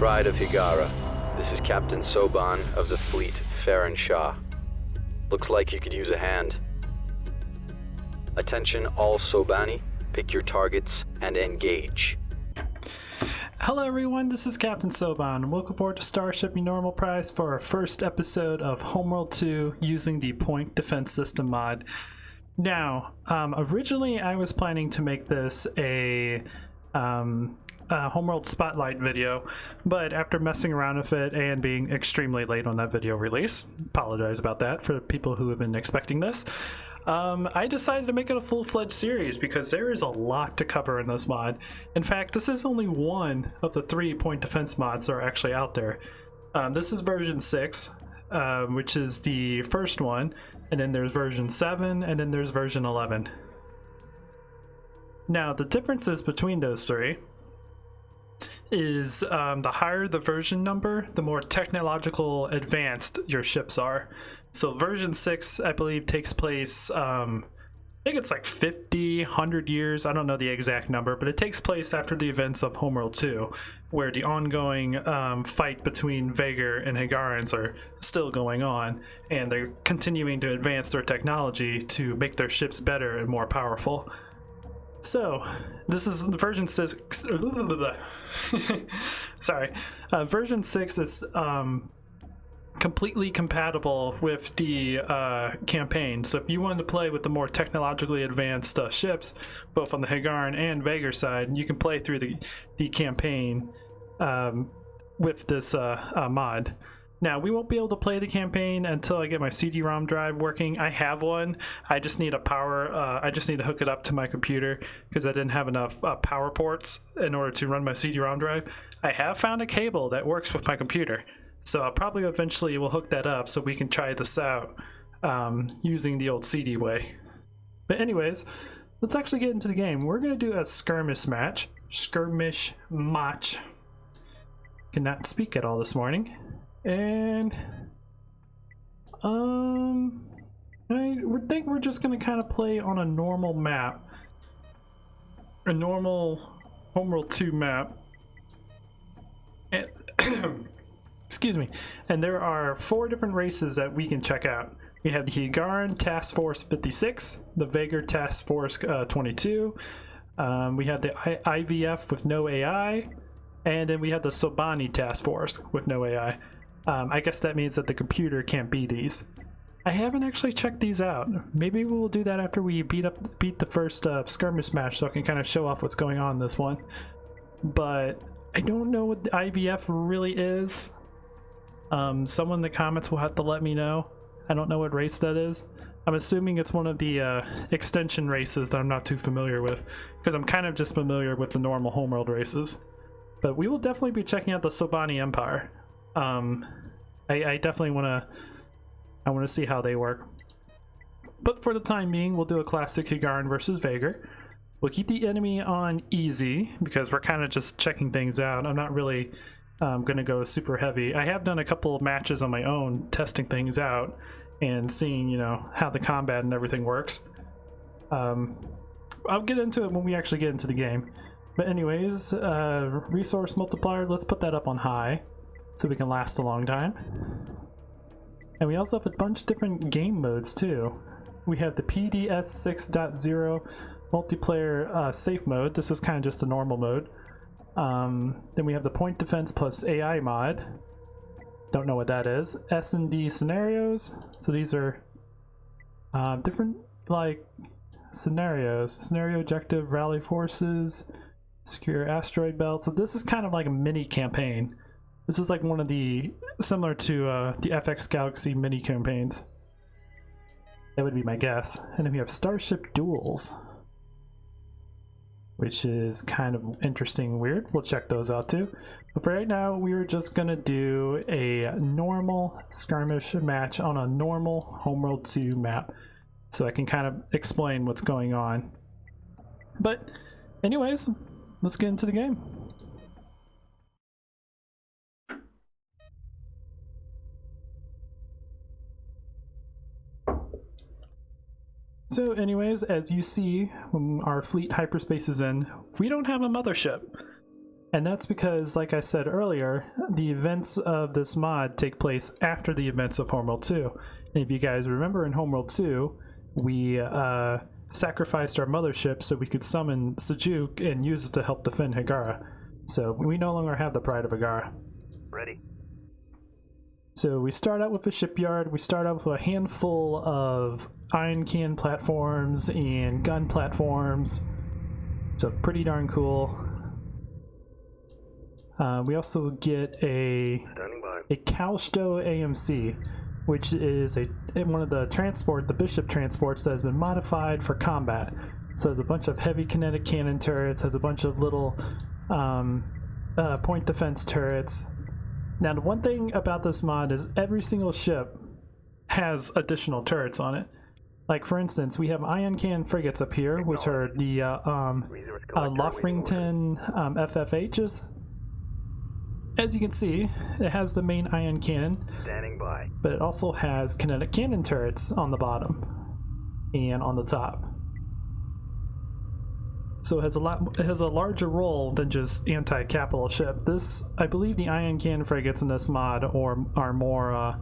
Pride of Higara. This is Captain Soban of the fleet, Farron Shah. Looks like you could use a hand. Attention all Sobani, pick your targets and engage. Hello everyone, this is Captain Soban. Welcome aboard to Starship Normal Prize for our first episode of Homeworld 2 using the Point Defense System mod. Now, originally I was planning to make this a Homeworld Spotlight video, but after messing around with it and being extremely late on that video release, apologize about that for people who have been expecting this, I decided to make it a full-fledged series because there is a lot to cover in this mod. In fact, this is only one of the 3 point defense mods that are actually out there. This is version 6, which is the first one, and then there's version 7, and then there's version 11. Now, the differences between those three is the higher the version number, the more technological advanced your ships are. So version 6, I believe, takes place, I think it's like 50, 100 years, I don't know the exact number, but it takes place after the events of Homeworld 2, where the ongoing fight between Vaegir and Higarans are still going on, and they're continuing to advance their technology to make their ships better and more powerful. So, this is the version 6. Sorry. Version 6 is completely compatible with the campaign. So, if you wanted to play with the more technologically advanced ships, both on the Higaran and Vaegir side, you can play through the campaign with this mod. Now, we won't be able to play the campaign until I get my CD-ROM drive working. I have one. I just need I just need to hook it up to my computer because I didn't have enough power ports in order to run my CD-ROM drive. I have found a cable that works with my computer, so I'll probably eventually will hook that up so we can try this out using the old CD way. But anyways, let's actually get into the game. We're going to do a skirmish match. Cannot speak at all this morning. And I think we're just gonna kind of play on a normal map, a normal Homeworld 2 map, and excuse me. And there are 4 different races that we can check out. We have the Higaran Task Force 56, the Vaegir Task Force 22, we have the IVF with no AI, and then we have the Sobani Task Force with no AI. I guess that means that the computer can't beat these. I haven't actually checked these out. Maybe we'll do that after we beat the first skirmish match, so I can kind of show off what's going on in this one. But I don't know what the IVF really is. Someone in the comments will have to let me know. I don't know what race that is. I'm assuming it's one of the extension races that I'm not too familiar with, because I'm kind of just familiar with the normal Homeworld races. But we will definitely be checking out the Sobani Empire. I definitely want to see how they work. But for the time being, we'll do a classic Higaran versus Vaegir. We'll keep the enemy on easy because we're kind of just checking things out. I'm not really going to go super heavy. I have done a couple of matches on my own, testing things out and seeing, you know, how the combat and everything works. I'll get into it when we actually get into the game. But anyways, resource multiplier, let's put that up on high so we can last a long time. And we also have a bunch of different game modes too. We have the PDS 6.0 multiplayer safe mode. This is kind of just a normal mode. Then we have the point defense plus AI mod. Don't know what that is. S&D scenarios. So these are different like scenarios. Scenario objective, rally forces, secure asteroid belt. So this is kind of like a mini campaign. This is like one of the, similar to the FX Galaxy mini campaigns. That would be my guess. And then we have Starship Duels, which is kind of interesting and weird. We'll check those out too. But for right now, we're just gonna do a normal skirmish match on a normal Homeworld 2 map, so I can kind of explain what's going on. But anyways, let's get into the game. So anyways, as you see, when our fleet hyperspace is in, we don't have a mothership. And that's because, like I said earlier, the events of this mod take place after the events of Homeworld 2. And if you guys remember, in Homeworld 2, we sacrificed our mothership so we could summon Sejuk and use it to help defend Higara. So we no longer have the Pride of Higara. Ready. So we start out with a shipyard. We start out with a handful of iron can platforms and gun platforms. So pretty darn cool. We also get a Kalsto AMC, which is one of the Bishop transports that has been modified for combat. So it has a bunch of heavy kinetic cannon turrets, has a bunch of little point defense turrets. Now, the one thing about this mod is every single ship has additional turrets on it. Like, for instance, we have ion cannon frigates up here, which are the Lofrington FFHs. As you can see, it has the main ion cannon, Standing by. but it also has kinetic cannon turrets on the bottom and on the top. So it has a larger role than just anti-capital ship. This, I believe, the ion cannon frigates in this mod are more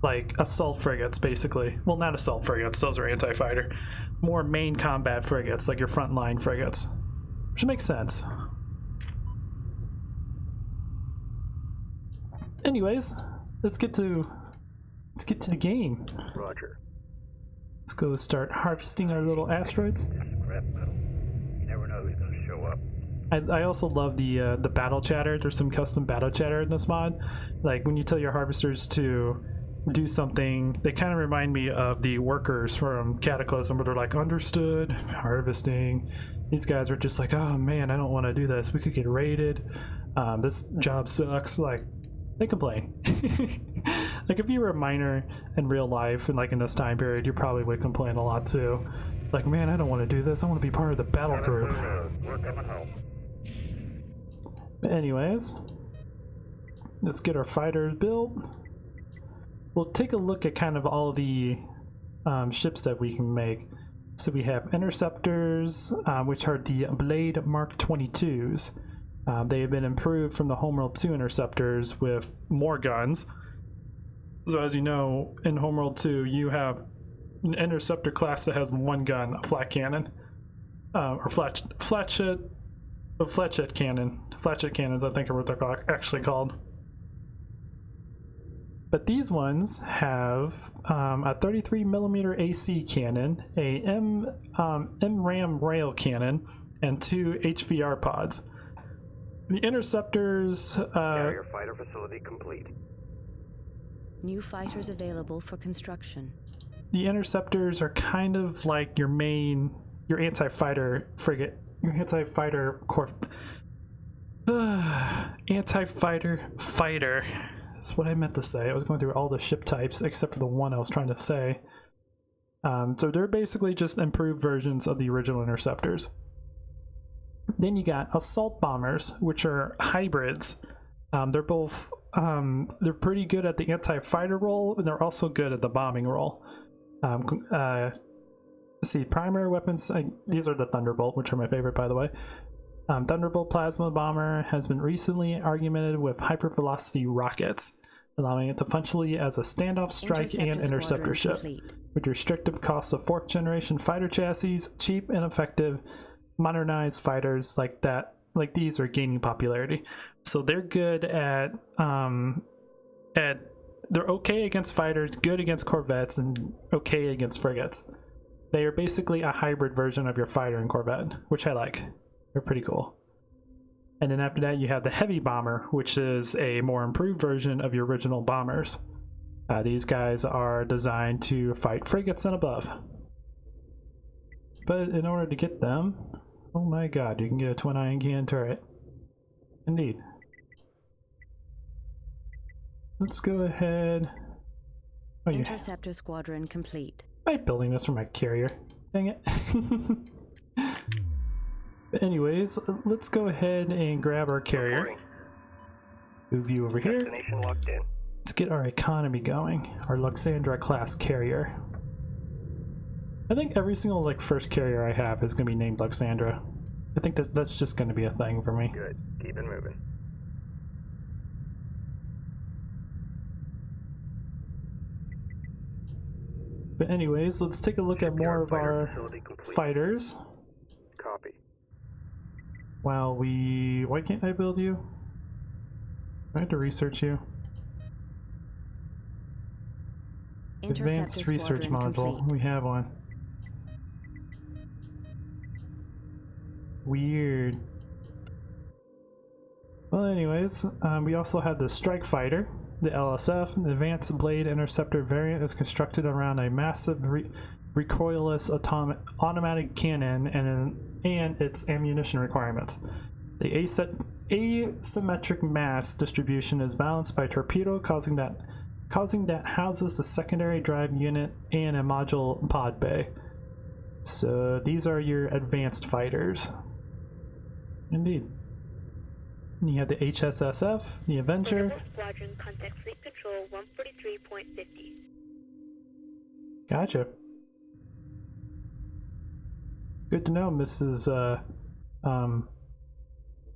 like assault frigates, basically. Well, not assault frigates; those are anti-fighter. More main combat frigates, like your frontline frigates. Which makes sense. Anyways, let's get to the game. Roger. Let's go start harvesting our little asteroids. Scrap metal. You never know who's gonna show up. I also love the battle chatter. There's some custom battle chatter in this mod. Like when you tell your harvesters to do something, they kind of remind me of the workers from Cataclysm, where they're like, understood, harvesting. These guys are just like, oh man, I don't want to do this. We could get raided. This job sucks. Like, they complain. Like if you were a miner in real life and like in this time period, you probably would complain a lot too. Like, man, I don't want to do this. I want to be part of the battle group. We're coming home. But anyways, let's get our fighters built. We'll take a look at kind of all the ships that we can make. So we have interceptors, which are the Blade Mark 22s. They have been improved from the Homeworld 2 interceptors with more guns. So as you know, in Homeworld 2, you have an interceptor class that has one gun, a flat cannon, or flat jet cannon. Flat jet cannons, I think, are what they're actually called. But these ones have a 33mm AC cannon, a MRAM rail cannon, and 2 HVR pods. The interceptors. Carrier fighter facility complete. New fighters available for construction. The interceptors are kind of like your anti-fighter frigate, your anti-fighter anti-fighter fighter. That's what I meant to say. I was going through all the ship types except for the one I was trying to say. So they're basically just improved versions of the original interceptors. Then you got assault bombers, which are hybrids. They're both they're pretty good at the anti-fighter role, and they're also good at the bombing role. Let's see, primary weapons. These are the Thunderbolt, which are my favorite, by the way. Thunderbolt plasma bomber has been recently augmented with hypervelocity rockets, allowing it to function as a standoff strike and interceptor ship. Complete. With restrictive cost of 4th generation fighter chassis, cheap and effective modernized fighters like these are gaining popularity. So they're good at they're okay against fighters, good against corvettes, and okay against frigates. They are basically a hybrid version of your fighter and corvette, which I like. They're pretty cool. And then after that you have the heavy bomber, which is a more improved version of your original bombers. These guys are designed to fight frigates and above. But in order to get them, oh my god, you can get a twin ion cannon turret. Indeed. Let's go ahead. Oh, Interceptor squadron complete. I'm building this for my carrier. Dang it. But anyways, let's go ahead and grab our carrier. Move you over here. Destination locked in. Let's get our economy going. Our Luxandra class carrier. I think every single first carrier I have is gonna be named Luxandra. I think that's just going to be a thing for me. Good. Keep it moving. But anyways, let's take a look at more of our fighters. Copy. While we... Why can't I build you? I had to research you. Advanced research module. Complete. We have one. Weird. Well, anyways, we also have the Strike Fighter, the LSF. The Advanced Blade Interceptor variant is constructed around a massive recoilless automatic cannon and its ammunition requirements. The asymmetric mass distribution is balanced by torpedo, causing that houses the secondary drive unit and a module pod bay. So these are your advanced fighters. Indeed. And you have the HSSF, the Avenger. Squadron, contact Fleet Control 143.50. Gotcha. Good to know, Mrs.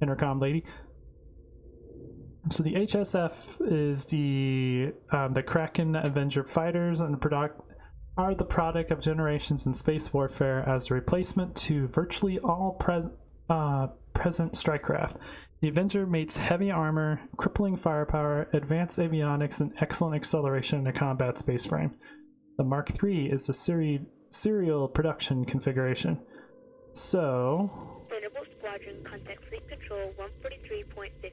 Intercom lady. So the HSF is the Kraken Avenger fighters and are the product of generations in space warfare as a replacement to virtually all present strike craft. The Avenger mates heavy armor, crippling firepower, advanced avionics, and excellent acceleration in a combat space frame. The Mark III is the serial production configuration. So... Vulnerable Squadron, contact Fleet Control 143.50.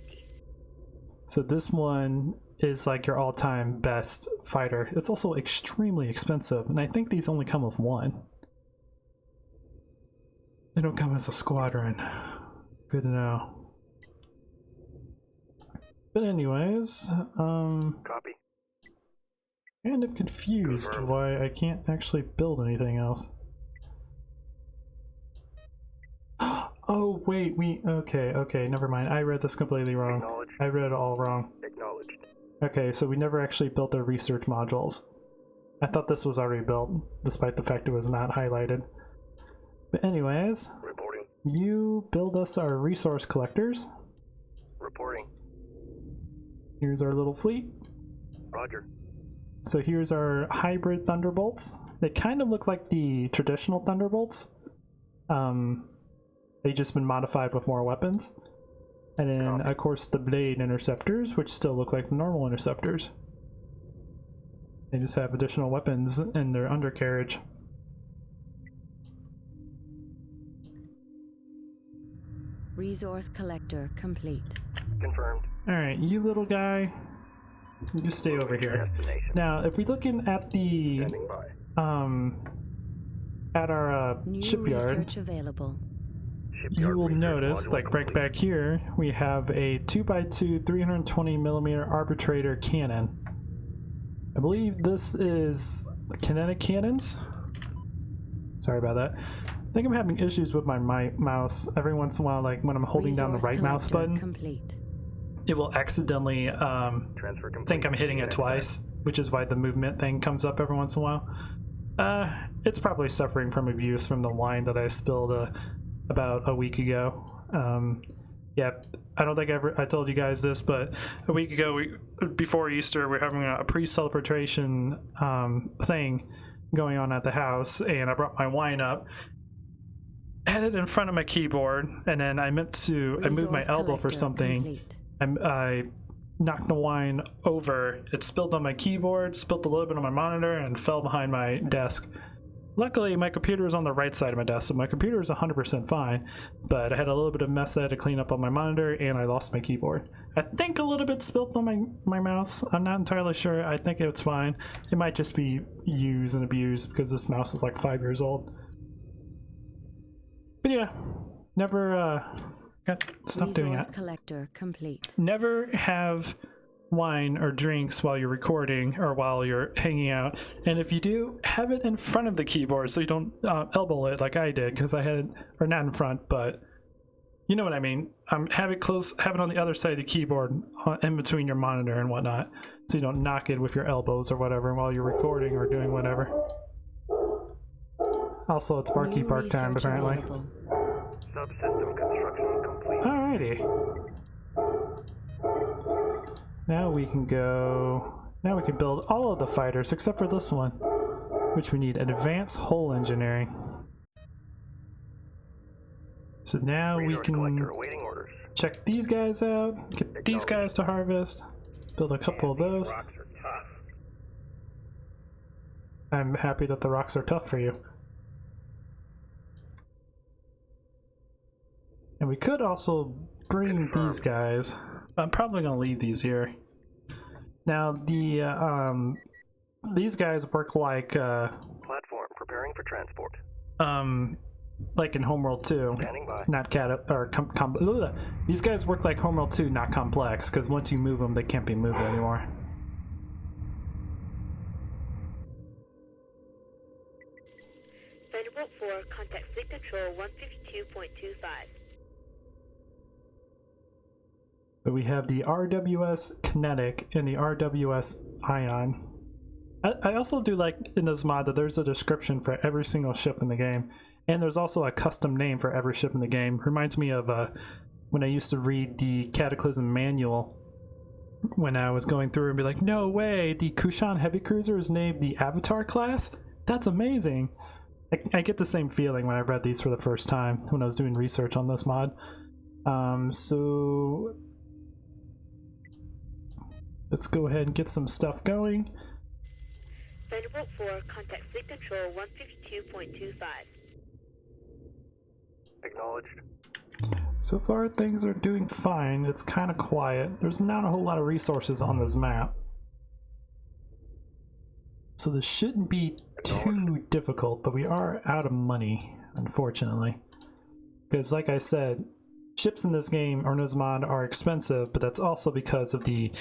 So this one is like your all-time best fighter. It's also extremely expensive, and I think these only come with one. They don't come as a squadron. Good to know. But anyways, Copy. kind of confused why I can't actually build anything else. Oh wait, okay, never mind. I read this completely wrong. I read it all wrong. Acknowledged. Okay, so we never actually built the research modules. I thought this was already built, despite the fact it was not highlighted. But anyways, Reporting. you build us our resource collectors. Reporting. Here's our little fleet. Roger. So here's our hybrid Thunderbolts. They kind of look like the traditional Thunderbolts. They've just been modified with more weapons. And then, of course, the Blade Interceptors, which still look like normal Interceptors. They just have additional weapons in their undercarriage. Resource collector complete. Confirmed. Alright, you little guy, you stay over here. Destination. Now, if we're looking at the, Standing by. at our New shipyard, research available. you will Research notice, module like right complete. back here, we have a 2x2 320mm arbitrator cannon. I believe this is kinetic cannons. Sorry about that. I think I'm having issues with my mouse. Every once in a while, like when I'm holding down the Resource right mouse collector button, complete. it will accidentally Transfer complete. think I'm hitting it Next twice, which is why the movement thing comes up every once in a while. It's probably suffering from abuse from the wine that I spilled about a week ago. Yeah, I don't think I told you guys this, but a week ago, before Easter, we're having a pre-celebration thing going on at the house, and I brought my wine up, had it in front of my keyboard, and then I moved my elbow for Resource something. complete. I knocked the wine over. It spilled on my keyboard, spilled a little bit on my monitor, and fell behind my desk. Luckily, my computer is on the right side of my desk, so my computer is 100% fine, but I had a little bit of mess I had to clean up on my monitor, and I lost my keyboard. I think a little bit spilled on my mouse. I'm not entirely sure. I think it's fine. It might just be used and abused because this mouse is like 5 years old. But yeah, never, stop doing Resource that. collector complete. Never have wine or drinks while you're recording or while you're hanging out, and if you do, have it in front of the keyboard so you don't elbow it like I did, because I had, or not in front, but you know what I mean. Have it close, have it on the other side of the keyboard, in between your monitor and whatnot, so you don't knock it with your elbows or whatever while you're recording or doing whatever. Also, it's barky New bark time research apparently. available. Subsystem construction complete. Alrighty. Now we can go. Now we can build all of the fighters except for this one, which we need advanced hull engineering. So now we Resource can collector awaiting orders. check these guys out, get these guys to harvest, build a couple of those. Rocks are tough. I'm happy that the rocks are tough for you. And we could also bring these guys. I'm probably gonna leave these here. Now these guys work like Platform preparing for transport. like in Homeworld 2, Standing by. not these guys work like Homeworld 2, not complex, because once you move them, they can't be moved anymore. Vanderbilt 4, contact fleet control 152.25. But we have the RWS Kinetic and the RWS Ion. I also do like in this mod that there's a description for every single ship in the game, and there's also a custom name for every ship in the game. Reminds me of when I used to read the Cataclysm manual when I was going through and be like, no way, the Kushan Heavy Cruiser is named the Avatar class? That's amazing. I get the same feeling when I read these for the first time when I was doing research on this mod. So let's go ahead and get some stuff going. Vanderbilt 4, contact fleet control 152.25. Acknowledged. So far things are doing fine. It's kind of quiet. There's not a whole lot of resources on this map. So this shouldn't be too difficult, but we are out of money, unfortunately. Because like I said, ships in this game or in this mod are expensive, but that's also because of the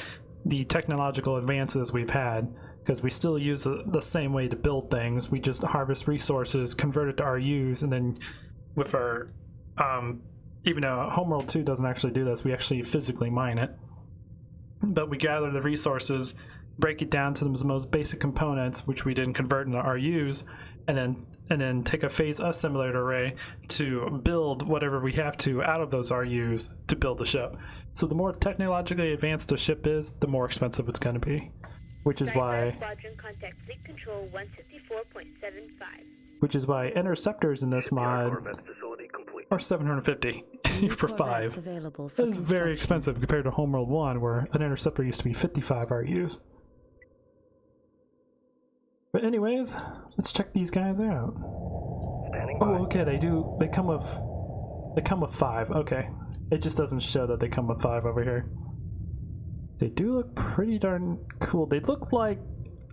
technological advances we've had. Because we still use the same way to build things. We just harvest resources, convert it to RUs, and then with our even though Homeworld 2 doesn't actually do this, we actually physically mine it. But we gather the resources, break it down to the most basic components, which we then convert into RUs, and then take a phase assimilator array to build whatever we have to out of those RUs to build the ship. So the more technologically advanced a ship is, the more expensive it's going to be. Which is why Squadron, contact fleet control 154.75. which is why interceptors in this mod Corvette facility complete. are 750 New for Corvettes 5. available for That is very construction. expensive compared to Homeworld 1, where an interceptor used to be 55 RUs. But anyways, let's check these guys out. Standing by. Oh, okay, they come with 5. Okay, it just doesn't show that they come with 5 over here. They do look pretty darn cool. They look like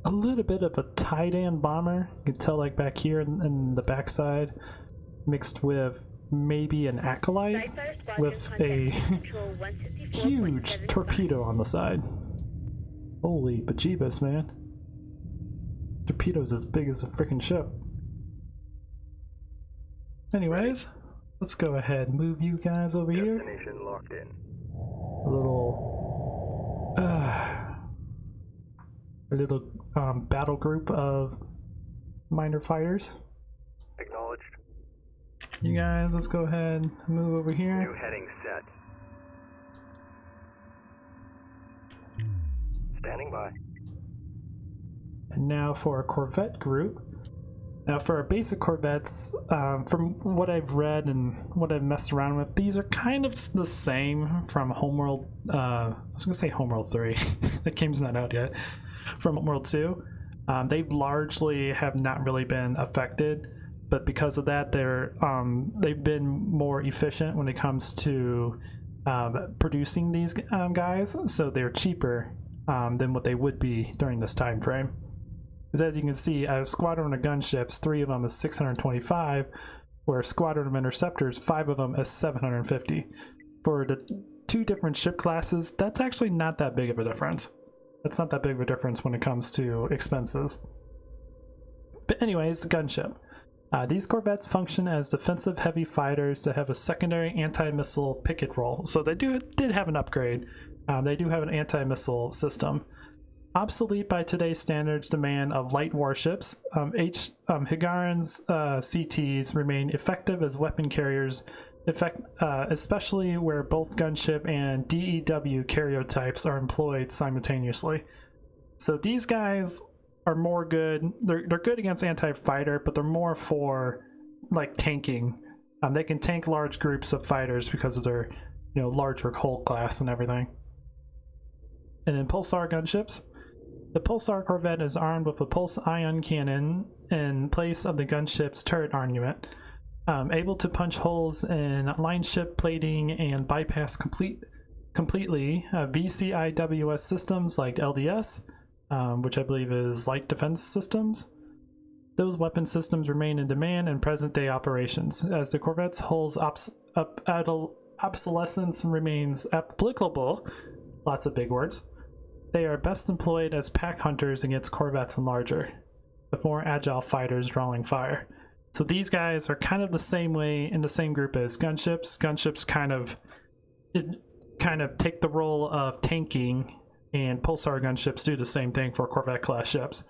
a little bit of a Titan bomber. You can tell like back here in the backside, mixed with maybe an Acolyte with a huge torpedo on the side. Holy bejeebus, man. Torpedo's as big as a freaking ship. Anyways, let's go ahead and move you guys over here. Destination locked in. A little battle group of minor fighters. Acknowledged. You guys, let's go ahead and move over New here. heading set. Standing by. And now for our Corvette group. Now for our basic Corvettes, from what I've read and what I've messed around with, these are kind of the same from Homeworld, I was going to say Homeworld 3, that game's not out yet, from Homeworld 2. They largely have not really been affected, but because of that, they've been more efficient when it comes to producing these guys, so they're cheaper than what they would be during this time frame. Because as you can see, a squadron of gunships, 3 of them is 625, where a squadron of interceptors, 5 of them is 750. For the 2 different ship classes, that's actually not that big of a difference. That's not that big of a difference when it comes to expenses. But anyways, the gunship. These Corvettes function as defensive heavy fighters that have a secondary anti-missile picket role. So they did have an upgrade. They do have an anti-missile system. Obsolete by today's standards demand of light warships, Higaran's CTs remain effective as weapon carriers especially where both gunship and DEW karyotypes are employed simultaneously. So these guys are more good. They're good against anti-fighter, but they're more for like tanking. They can tank large groups of fighters because of their, larger hull class and everything. And then pulsar gunships. The pulsar Corvette is armed with a pulse ion cannon in place of the gunship's turret armament, able to punch holes in line ship plating and bypass completely VCIWS systems like LDS, which I believe is light defense systems. Those weapon systems remain in demand in present-day operations, as the Corvette's hull's obsolescence remains applicable. Lots of big words. They are best employed as pack hunters against Corvettes and larger, with more agile fighters drawing fire. So these guys are kind of the same way in the same group as gunships. Gunships kind of take the role of tanking, and pulsar gunships do the same thing for Corvette class ships.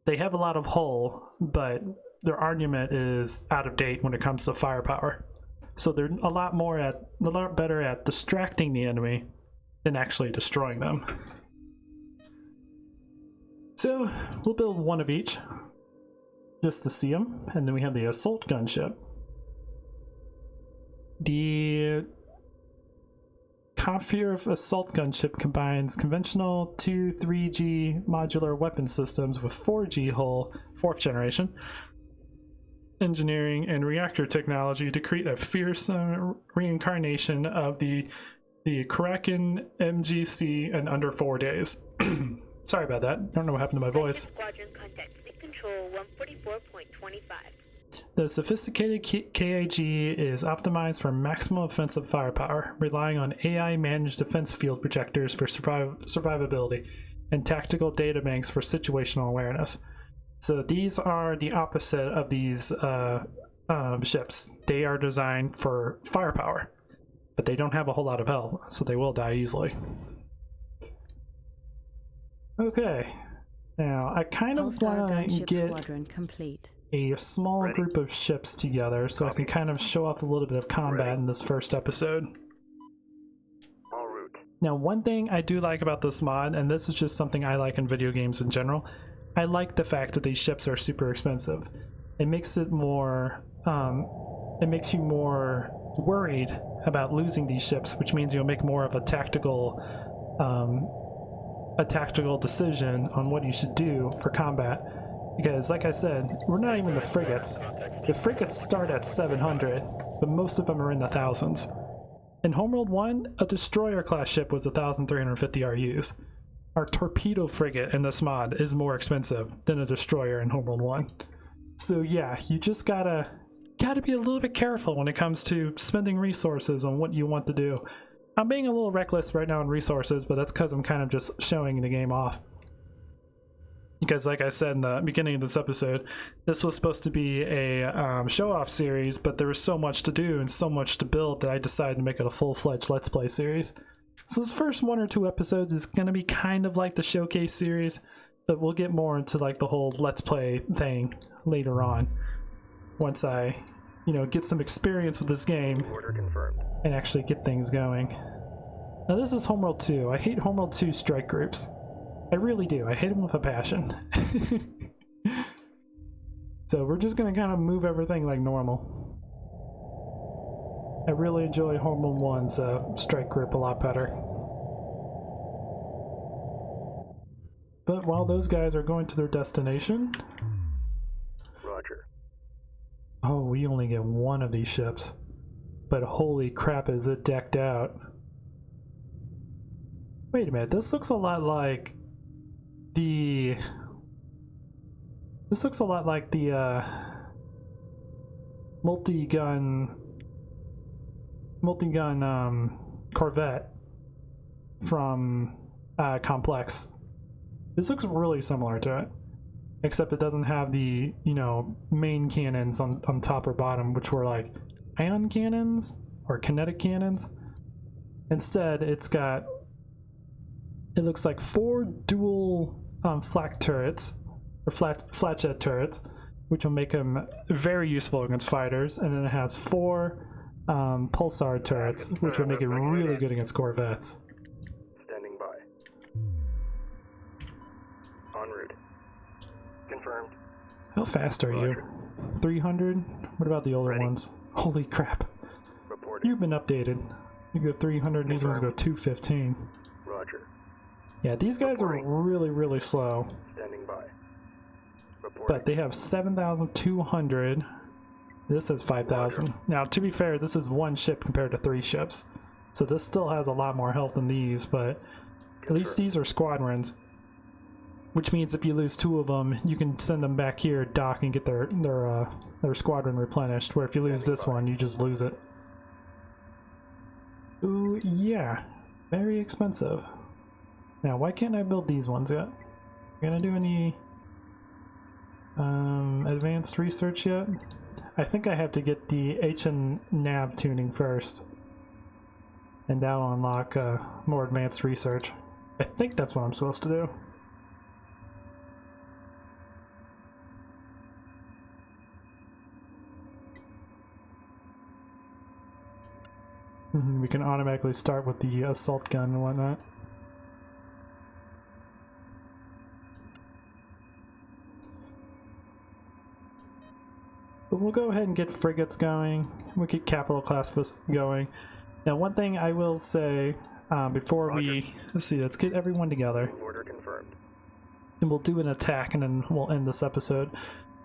They have a lot of hull, but their armament is out of date when it comes to firepower. So they're a lot better at distracting the enemy than actually destroying them. So we'll build one of each just to see them, and then we have the assault gunship. The Confurf assault gunship combines conventional 2-3G modular weapon systems with 4G hull, 4th generation, engineering and reactor technology to create a fearsome reincarnation of the Kraken MGC in under 4 days. Sorry about that. I don't know what happened to my voice. Squadron contact fleet control 144.25. The sophisticated KAG is optimized for maximum offensive firepower, relying on AI-managed defense field projectors for survivability and tactical databanks for situational awareness. So these are the opposite of these ships. They are designed for firepower, but they don't have a whole lot of health, so they will die easily. Okay, now I kind of Pulsar want to gunship get squadron complete. a small group of ships together so I can kind of show off a little bit of combat in this first episode. En route. Now, one thing I do like about this mod, and this is just something I like in video games in general, I like the fact that these ships are super expensive. It makes it more, it makes you more worried about losing these ships, which means you'll make more of a tactical decision on what you should do for combat. Because, like I said, we're not even the frigates. The frigates start at 700, but most of them are in the thousands. In Homeworld 1, a destroyer-class ship was 1,350 RUs. Our torpedo frigate in this mod is more expensive than a destroyer in Homeworld 1. So yeah, you just gotta be a little bit careful when it comes to spending resources on what you want to do. I'm being a little reckless right now in resources, but that's because I'm kind of just showing the game off. Because like I said in the beginning of this episode, this was supposed to be a show-off series, but there was so much to do and so much to build that I decided to make it a full-fledged Let's Play series. So this first 1 or 2 episodes is going to be kind of like the showcase series, but we'll get more into like the whole Let's Play thing later on. Once I, get some experience with this game Order confirmed. and actually get things going. Now this is Homeworld 2. I hate Homeworld 2 strike groups. I really do. I hate them with a passion. So we're just gonna kind of move everything like normal. I really enjoy Homeworld 1's strike group a lot better. But while those guys are going to their destination... Roger. Oh, we only get one of these ships. But holy crap, is it decked out. Wait a minute, this looks a lot like the... This looks a lot like the multi-gun Corvette from Complex. This looks really similar to it, except it doesn't have the, main cannons on top or bottom, which were like ion cannons or kinetic cannons. Instead, it looks like 4 dual flak turrets, or flat jet turrets, which will make them very useful against fighters, and then it has 4 pulsar turrets, which would make it really good against Corvettes. Standing by. En route. Confirmed. How fast are you? 300? What about the older ones? Holy crap. Reporting. You've been updated. You go 300, these ones go 215. Roger. Yeah, these guys are really slow. Standing by. Reporting. But they have 7,200. This has 5,000. Now, to be fair, this is one ship compared to 3 ships. So this still has a lot more health than these, but at least these are squadrons. Which means if you lose 2 of them, you can send them back here, dock, and get their squadron replenished. Where if you lose this one, you just lose it. Ooh, yeah. Very expensive. Now, why can't I build these ones yet? Gonna do any advanced research yet? I think I have to get the HN nav tuning first. And that'll unlock more advanced research. I think that's what I'm supposed to do. We can automatically start with the assault gun and whatnot. But we'll go ahead and get frigates going. We'll get capital class going. Now, one thing I will say before we let's get everyone together. Order confirmed. And we'll do an attack and then we'll end this episode.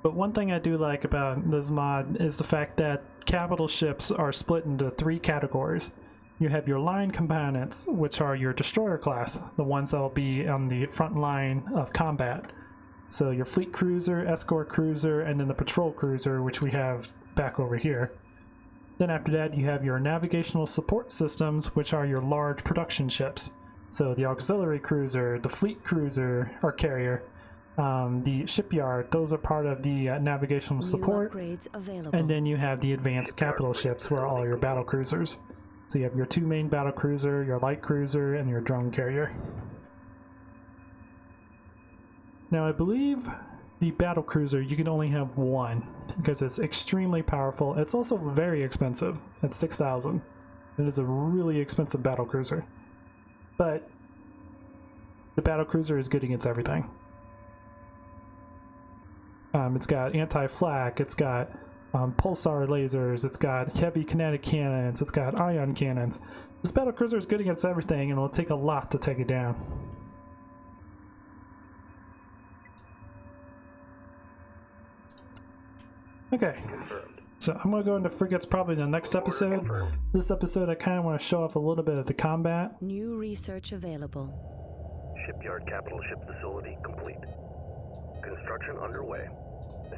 But one thing I do like about this mod is the fact that capital ships are split into 3 categories. You have your line components, which are your destroyer class, the ones that will be on the front line of combat. So your fleet cruiser, escort cruiser, and then the patrol cruiser, which we have back over here. Then after that, you have your navigational support systems, which are your large production ships. So the auxiliary cruiser, the fleet cruiser or carrier, the shipyard, those are part of the navigational support. Upgrades available. And then you have the advanced capital ships, where are all your battle cruisers. So you have your 2 main battle cruiser, your light cruiser, and your drone carrier. Now I believe the battle cruiser, you can only have 1 because it's extremely powerful. It's also very expensive at 6,000. It is a really expensive battle cruiser. But the battle cruiser is good against everything. It's got anti-flak, it's got pulsar lasers, it's got heavy kinetic cannons, it's got ion cannons. This battle cruiser is good against everything, and it'll take a lot to take it down. Okay, so I'm going to go into frigates probably in the next episode. This episode I kind of want to show off a little bit of the combat. New research available. Shipyard capital ship facility complete. Construction underway.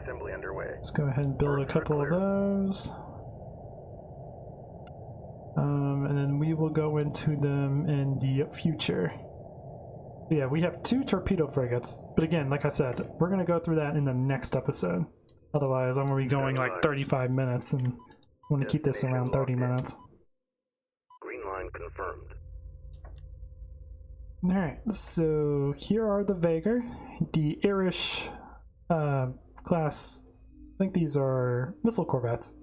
Assembly underway. Let's go ahead and build a couple of those. And then we will go into them in the future. Yeah, we have 2 torpedo frigates. But again, like I said, we're going to go through that in the next episode. Otherwise, I'm going to be going like 35 minutes, and I want to keep this around 30 minutes. Green line confirmed. Alright, so here are the Vega, the Irish class. I think these are missile corvettes.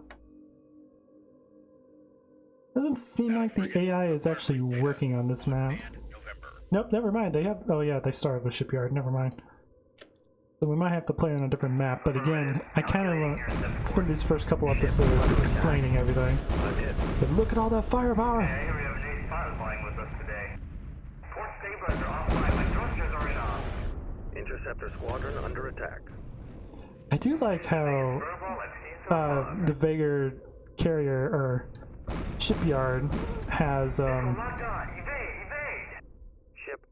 Doesn't seem like the AI is actually working on this map. Nope, never mind. They have. Oh yeah, they started the shipyard. Never mind. So we might have to play on a different map. But again, I kind of want to spend these first couple episodes explaining everything. But look at all that firepower! Interceptor squadron under attack. I do like how the Vega carrier or shipyard has Ship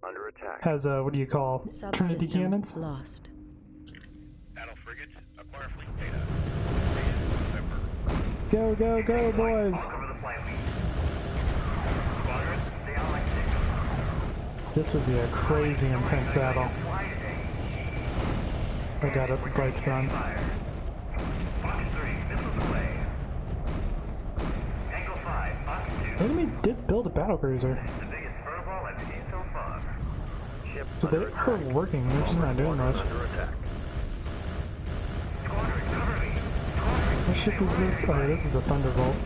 under attack. has what do you call Trinity Subsystem cannons? lost. Battle frigates, acquire fleet data. Go go go, boys! This would be a crazy intense battle. Oh god, that's a bright sun. Enemy did build a battle cruiser. So they are working, they're just not doing much. What ship is this? Oh, this is a Thunderbolt.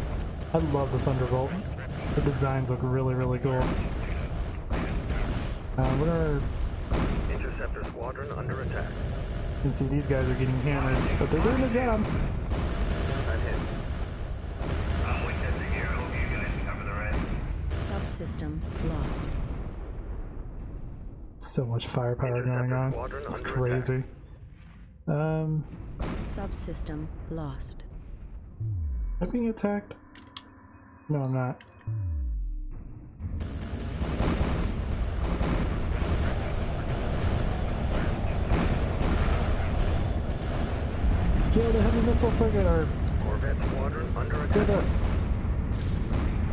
I love the Thunderbolt. The designs look really, really cool. What are... Interceptor squadron under attack. You can see these guys are getting hammered, but they're doing their job. I'm hit. I'm witnessing here. Hope you guys can cover the rest. Subsystem lost. So much firepower going on. It's crazy. Subsystem lost. Am I being attacked? No, I'm not. Kill the heavy missile frigate, or Corvette squadron under kill attack. this.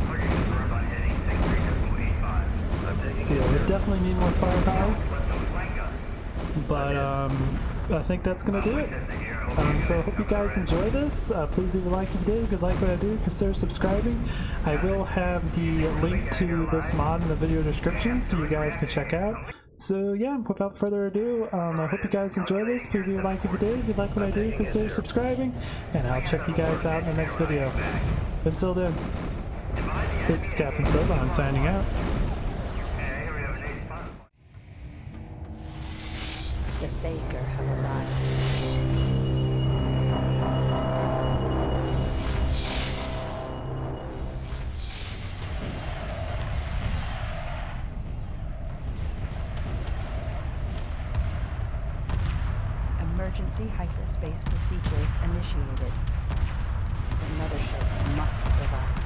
Target confirmed on heading 6385. I'm taking So yeah, we definitely need more firepower, West Coast flank gun. but I think that's gonna do it. So I hope you guys enjoy this. Please leave a like if you did. If you like what I do, consider subscribing. I will have the link to this mod in the video description so you guys can check out. So yeah, without further ado, I hope you guys enjoy this. Please leave a like if you did. If you like what I do, consider subscribing. And I'll check you guys out in the next video. Until then, this is Captain Soban signing out. The Baker have arrived. Emergency hyperspace procedures initiated. The mothership must survive.